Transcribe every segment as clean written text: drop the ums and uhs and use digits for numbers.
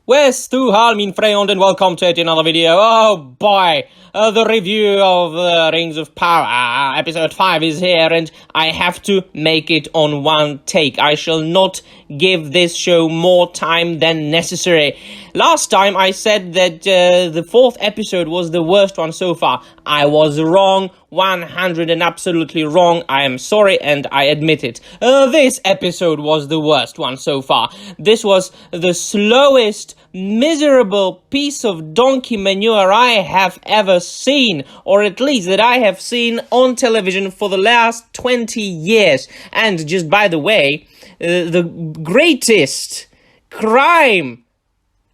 Where's Stuhal, min friend, and welcome to another video. Oh boy, the review of the Rings of Power, episode 5 is here, and I have to make it on one take. I shall not give this show more time than necessary. Last time I said that the 4th episode was the worst one so far. I was wrong, 100 and absolutely wrong. I am sorry and I admit it. This episode was the worst one so far. This was the slowest, miserable piece of donkey manure I have ever seen, or at least that I have seen on television for the last 20 years. And just by the way, the greatest crime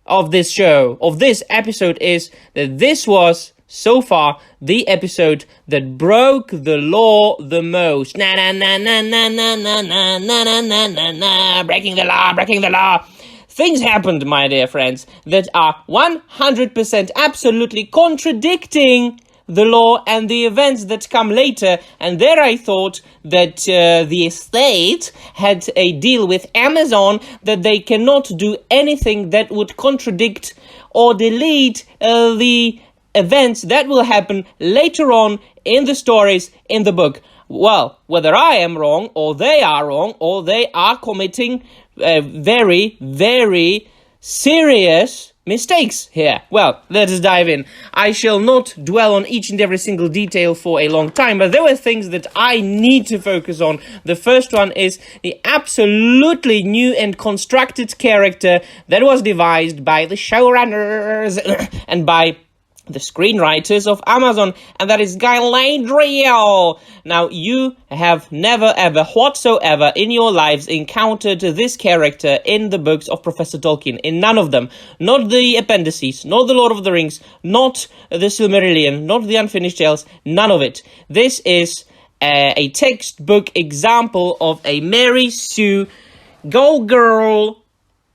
of this show, of this episode, is that this was so far the episode that broke the law the most. Na na na na na na na na na na na na, breaking the law, breaking the law. Things happened, my dear friends, that are 100% absolutely contradicting the law and the events that come later. And there I thought that the estate had a deal with Amazon that they cannot do anything that would contradict or delete the events that will happen later on in the stories in the book. Well, whether I am wrong or they are committing very, very serious mistakes here. Well, let us dive in. I shall not dwell on each and every single detail for a long time, but there were things that I need to focus on. The first one is the absolutely new and constructed character that was devised by the showrunners and by the screenwriters of Amazon, and that is Galadriel. Now, you have never ever whatsoever in your lives encountered this character in the books of Professor Tolkien. In none of them. Not the appendices, not the Lord of the Rings, not the Silmarillion, not the Unfinished Tales, none of it. This is a textbook example of a Mary Sue, Go Girl,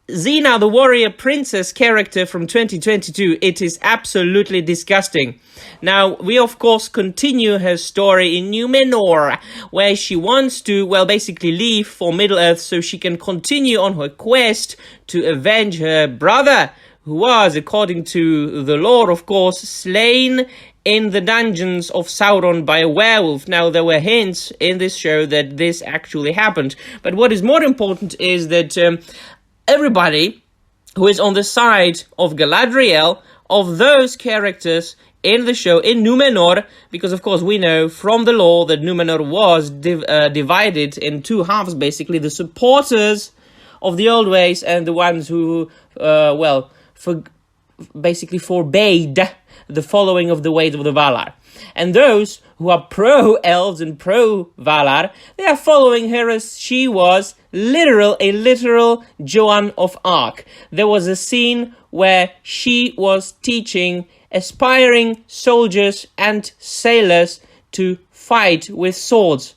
Xena the Warrior Princess character from 2022. It is absolutely disgusting. Now, we of course continue her story in Numenor, where she wants to, well, basically leave for Middle-earth so she can continue on her quest to avenge her brother, who was, according to the lore, of course, slain in the dungeons of Sauron by a werewolf. Now, there were hints in this show that this actually happened, but what is more important is that everybody who is on the side of Galadriel, of those characters in the show, in Numenor, because of course we know from the lore that Numenor was divided in two halves, basically, the supporters of the old ways and the ones who, basically forbade the following of the ways of the Valar. And those who are pro-elves and pro-Valar, they are following her as she was a literal Joan of Arc. There was a scene where she was teaching aspiring soldiers and sailors to fight with swords.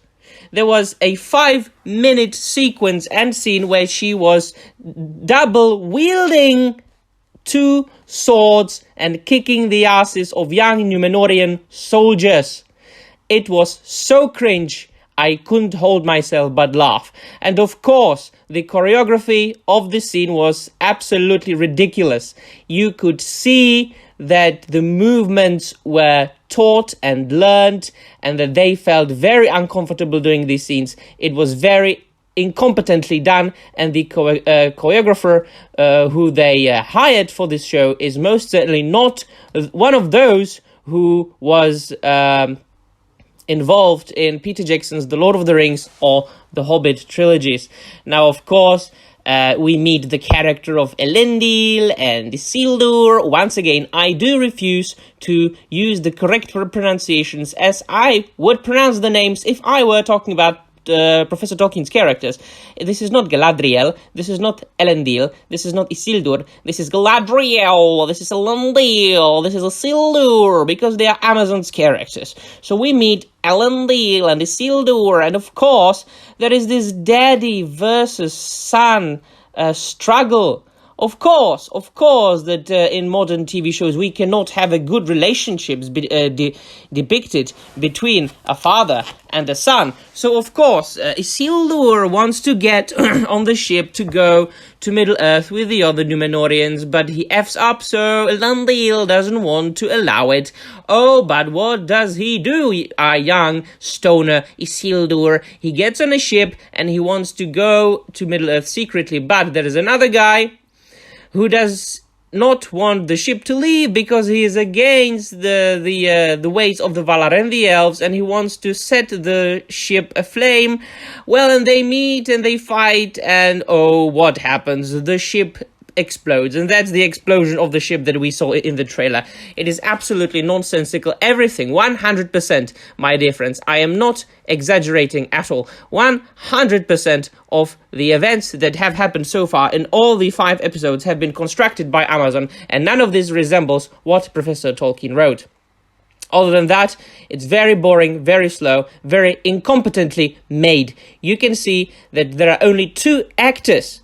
There was a 5-minute sequence and scene where she was double wielding 2 swords and kicking the asses of young Numenorian soldiers. It was so cringe, I couldn't hold myself but laugh. And of course, the choreography of the scene was absolutely ridiculous. You could see that the movements were taught and learned, and that they felt very uncomfortable doing these scenes. It was very incompetently done, and the choreographer who they hired for this show is most certainly not one of those who was involved in Peter Jackson's The Lord of the Rings or The Hobbit trilogies. Now, of course, we meet the character of Elendil and Isildur. Once again, I do refuse to use the correct pronunciations as I would pronounce the names if I were talking about Professor Tolkien's characters. This is not Galadriel, this is not Elendil, this is not Isildur, this is Galadriel, this is Elendil, this is Isildur, because they are Amazon's characters. So we meet Elendil and Isildur, and of course, there is this daddy versus son struggle Of course, that in modern TV shows we cannot have a good relationships depicted between a father and a son. So of course, Isildur wants to get on the ship to go to Middle-earth with the other Numenorians, but he F's up, so Elendil doesn't want to allow it. Oh, but what does he do? Our young stoner Isildur, he gets on a ship and he wants to go to Middle-earth secretly, but there is another guy who does not want the ship to leave because he is against the ways of the Valar and the elves, and he wants to set the ship aflame. Well, and they meet and they fight, and oh, what happens? The ship explodes, and that's the explosion of the ship that we saw in the trailer. It is absolutely nonsensical. Everything, 100%, my dear friends. I am not exaggerating at all. 100% of the events that have happened so far in all the 5 episodes have been constructed by Amazon, and none of this resembles what Professor Tolkien wrote. Other than that, it's very boring, very slow, very incompetently made. You can see that there are only two actors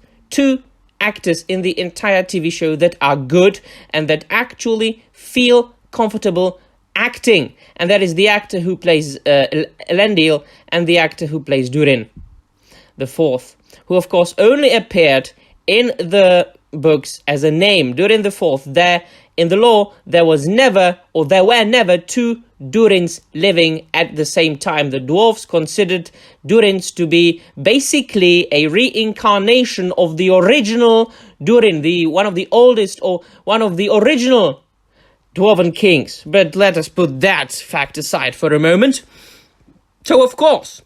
in the entire TV show that are good and that actually feel comfortable acting. And that is the actor who plays Elendil and the actor who plays Durin, the fourth, who of course only appeared in the books as a name. Durin the fourth. There, in the lore, there were never two Durins living at the same time. The dwarves considered Durins to be basically a reincarnation of the original Durin, one of the oldest or one of the original dwarven kings. But let us put that fact aside for a moment. So, of course,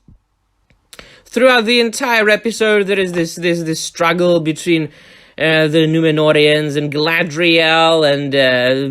throughout the entire episode, there is this struggle between the Numenorians and Galadriel and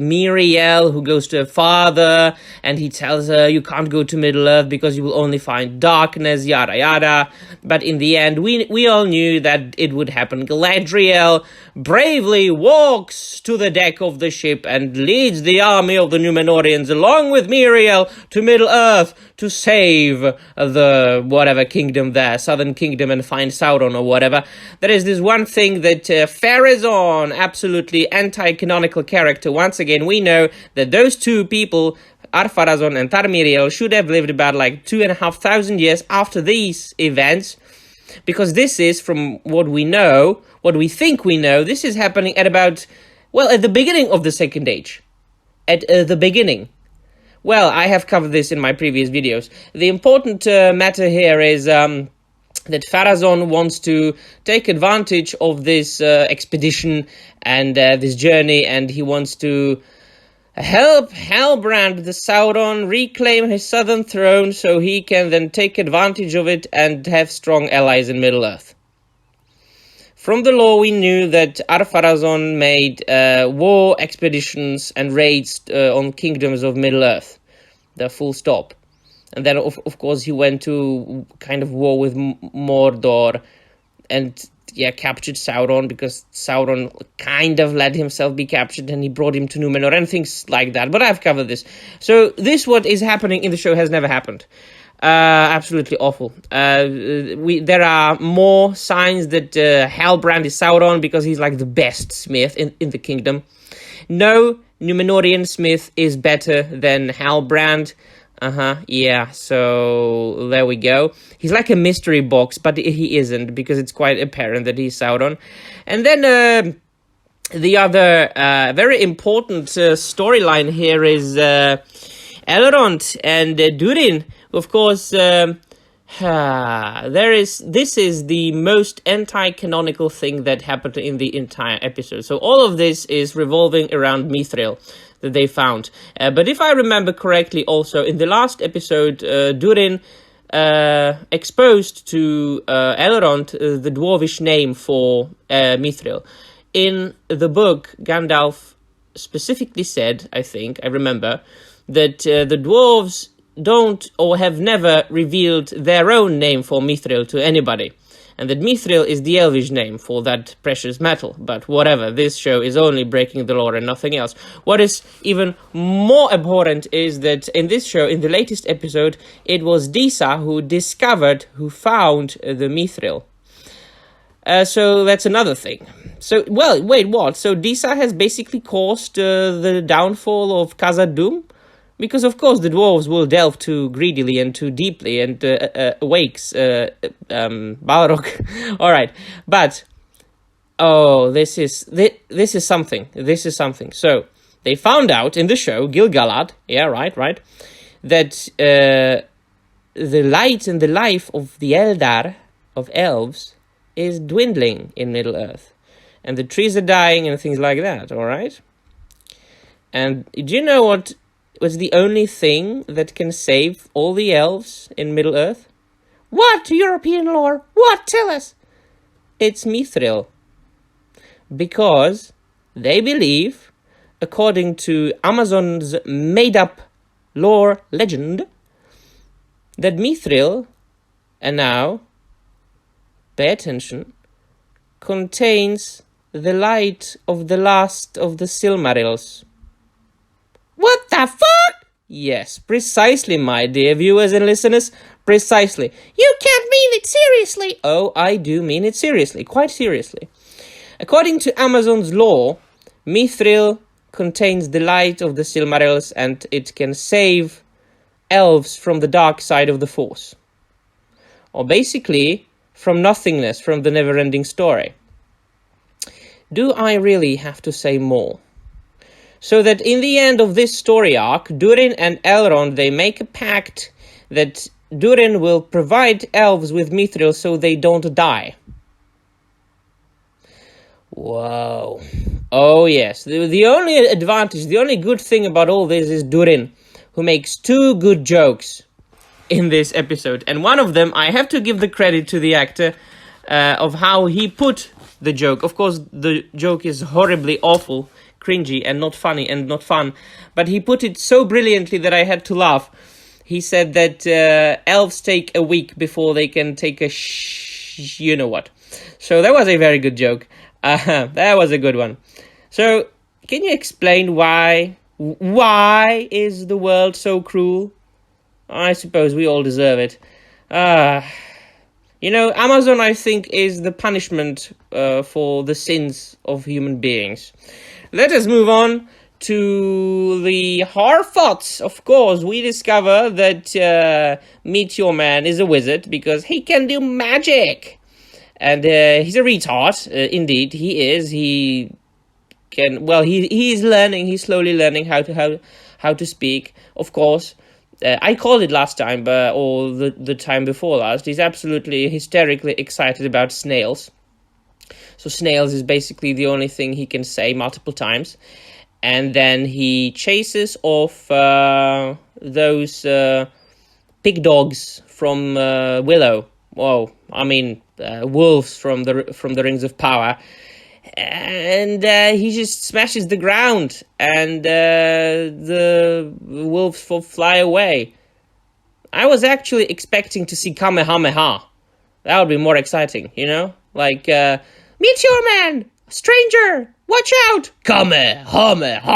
Miriel, who goes to her father, and he tells her, you can't go to Middle-earth because you will only find darkness, yada yada. But in the end, we all knew that it would happen. Galadriel bravely walks to the deck of the ship and leads the army of the Numenorians along with Miriel to Middle-earth to save the whatever kingdom there, Southern Kingdom, and find Sauron or whatever. There is this one thing that Farazon, absolutely anti-canonical character. Once again, we know that those two people, Farazon and Tarmiriel, should have lived about like 2,500 years after these events, because this is, from what we know, what we think we know, this is happening at about, well, at the beginning of the Second Age. At the beginning. Well, I have covered this in my previous videos. The important matter here is that Farazon wants to take advantage of this expedition and this journey, and he wants to help Halbrand the Sauron reclaim his southern throne so he can then take advantage of it and have strong allies in Middle-earth. From the lore, we knew that Ar-Pharazôn made war expeditions and raids on kingdoms of Middle-earth. The full stop. And then, of course, he went to kind of war with Mordor and, captured Sauron, because Sauron kind of let himself be captured and he brought him to Numenor and things like that. But I've covered this. So this, what is happening in the show, has never happened. Absolutely awful. There are more signs that Halbrand is Sauron because he's like the best smith in the kingdom. No Numenorian smith is better than Halbrand. So there we go. He's like a mystery box, but he isn't, because it's quite apparent that he's Sauron. And then the other very important storyline here is Elrond and Durin. Of course, this is the most anti-canonical thing that happened in the entire episode. So all of this is revolving around Mithril that they found. But if I remember correctly, also in the last episode, Durin exposed to Elrond the dwarvish name for Mithril. In the book, Gandalf specifically said, I remember, that the dwarves don't or have never revealed their own name for Mithril to anybody, and that Mithril is the Elvish name for that precious metal. But whatever, this show is only breaking the law and nothing else. What is even more abhorrent is that in this show, in the latest episode, it was Disa who found the Mithril. So that's another thing. So, well, wait, what? So Disa has basically caused the downfall of Khazad-dûm? Because, of course, the dwarves will delve too greedily and too deeply and awakes Balrog. All right, but... Oh, this is something. This is something. So, they found out in the show, Gil-galad, yeah, right, that the light and the life of the Eldar, of elves, is dwindling in Middle-earth. And the trees are dying and things like that, alright? And do you know what was the only thing that can save all the elves in Middle-earth? What, European lore? What? Tell us! It's Mithril. Because they believe, according to Amazon's made-up lore legend, that Mithril, and now, pay attention, contains the light of the last of the Silmarils. What the fuck? Yes, precisely, my dear viewers and listeners, precisely. You can't mean it seriously! Oh, I do mean it seriously, quite seriously. According to Amazon's lore, Mithril contains the light of the Silmarils and it can save elves from the dark side of the Force. Or basically, from nothingness, from the never-ending story. Do I really have to say more? So that in the end of this story arc, Durin and Elrond, they make a pact that Durin will provide elves with Mithril so they don't die. Whoa. Oh yes, the only advantage, the only good thing about all this is Durin, who makes two good jokes in this episode. And one of them, I have to give the credit to the actor of how he put the joke. Of course, the joke is horribly awful, cringy, and not funny and not fun. But he put it so brilliantly that I had to laugh. He said that elves take a week before they can take a you know what. So that was a very good joke. That was a good one. So, can you explain why is the world so cruel? I suppose we all deserve it. You know, Amazon, I think, is the punishment for the sins of human beings. Let us move on to the Harfoots. Of course, we discover that Meteor Man is a wizard because he can do magic. And he's a retard, indeed, he is. He can, well, he's learning, he's slowly learning how to speak, of course. I called it last time, or the time before last. He's absolutely hysterically excited about snails. So snails is basically the only thing he can say multiple times. And then he chases off those pig dogs from Willow. Whoa, I mean, wolves from the Rings of Power. And he just smashes the ground, and the wolves fly away. I was actually expecting to see Kamehameha. That would be more exciting, you know? Like, Meteor Man! Stranger! Watch out! Kamehameha!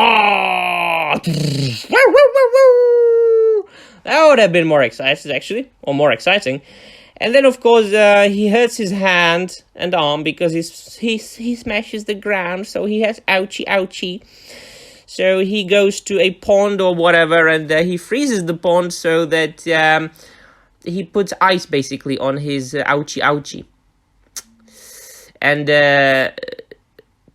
That would have been more exciting, actually. Or more exciting. And then, of course, he hurts his hand and arm because he smashes the ground, so he has ouchie. So he goes to a pond or whatever, and he freezes the pond so that he puts ice, basically, on his ouchie. And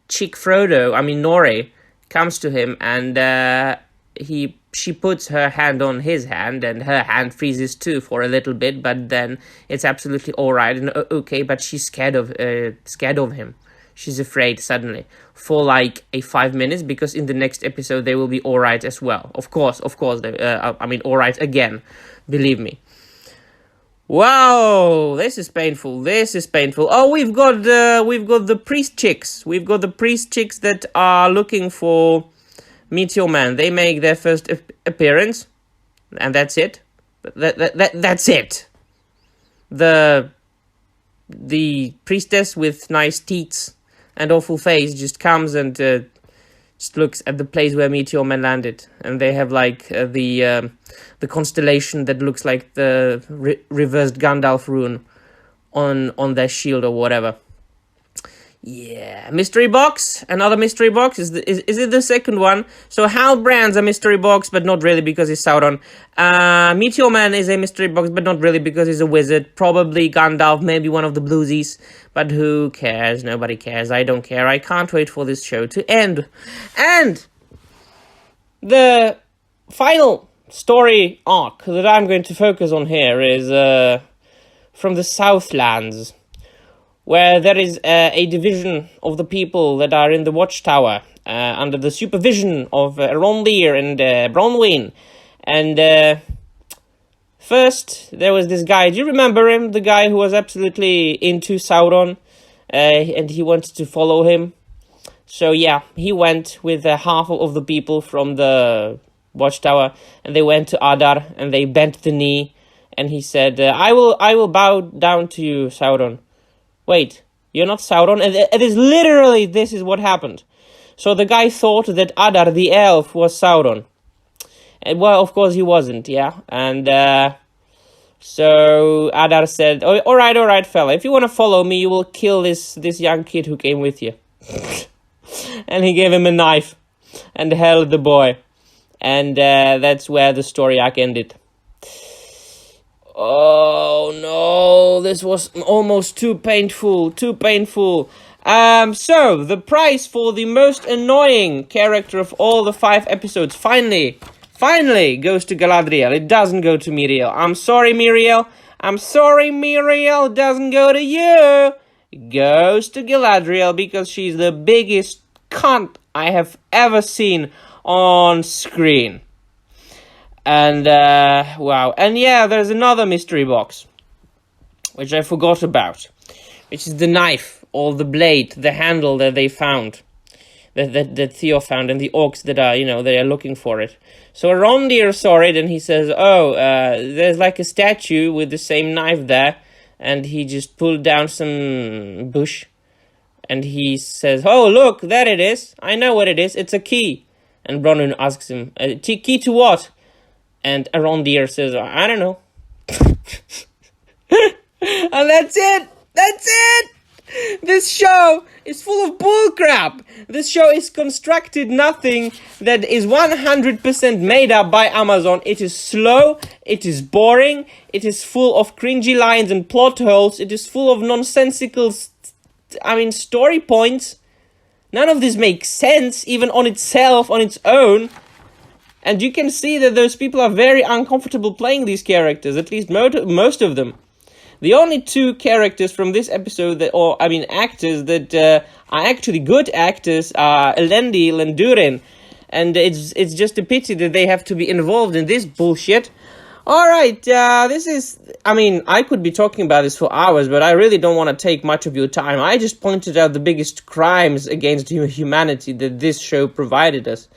Chick Frodo, Nori, comes to him, and she puts her hand on his hand, and her hand freezes too for a little bit, but then it's absolutely all right and okay, but she's scared of him. She's afraid suddenly for like 5 minutes, because in the next episode they will be all right as well. Of course, all right again, believe me. Wow, this is painful. Oh, we've got the priest chicks. We've got the priest chicks that are looking for Meteor Man. They make their first appearance, and that's it. That's it. The priestess with nice teeth and awful face just comes and just looks at the place where Meteor Man landed, and they have like the constellation that looks like the reversed Gandalf rune on their shield or whatever. Yeah, mystery box. Another mystery box. Is it the second one? So Halbrand's a mystery box, but not really because he's Sauron. Meteor Man is a mystery box, but not really because he's a wizard. Probably Gandalf, maybe one of the bluesies. But who cares? Nobody cares. I don't care. I can't wait for this show to end. And the final story arc that I'm going to focus on here is from the Southlands, where there is a division of the people that are in the Watchtower under the supervision of Elendil and Bronwyn. And first, there was this guy. Do you remember him? The guy who was absolutely into Sauron, and he wanted to follow him. So yeah, he went with half of the people from the Watchtower, and they went to Adar, and they bent the knee, and he said, I will bow down to you, Sauron. Wait, you're not Sauron? And it is literally, this is what happened. So the guy thought that Adar the elf was Sauron. And, well, of course he wasn't, yeah. And so Adar said, all right, fella. If you want to follow me, you will kill this young kid who came with you. And he gave him a knife and held the boy. And that's where the story arc ended. Oh no, this was almost too painful. So, the prize for the most annoying character of all the 5 episodes finally goes to Galadriel. It doesn't go to Miriel. I'm sorry, Miriel. It doesn't go to you. It goes to Galadriel because she's the biggest cunt I have ever seen on screen. And, wow. And yeah, there's another mystery box, which I forgot about, which is the knife, or the blade, the handle that they found, that Theo found, and the orcs that are, they are looking for it. So Rondir saw it, and he says, there's like a statue with the same knife there, and he just pulled down some bush, and he says, oh, look, there it is. I know what it is. It's a key. And Bronwyn asks him, key to what? And Arondir says, I don't know. And that's it. This show is full of bullcrap. This show is constructed nothing that is 100% made up by Amazon. It is slow. It is boring. It is full of cringy lines and plot holes. It is full of nonsensical, story points. None of this makes sense, even on itself, on its own. And you can see that those people are very uncomfortable playing these characters, at least most of them. The only 2 characters from this episode, actors that are actually good actors are Elendil and Durin. And it's just a pity that they have to be involved in this bullshit. Alright, I could be talking about this for hours, but I really don't want to take much of your time. I just pointed out the biggest crimes against humanity that this show provided us.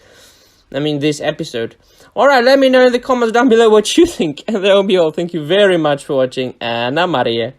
This episode. Alright, let me know in the comments down below what you think. And that will be all. Thank you very much for watching. Anna Maria.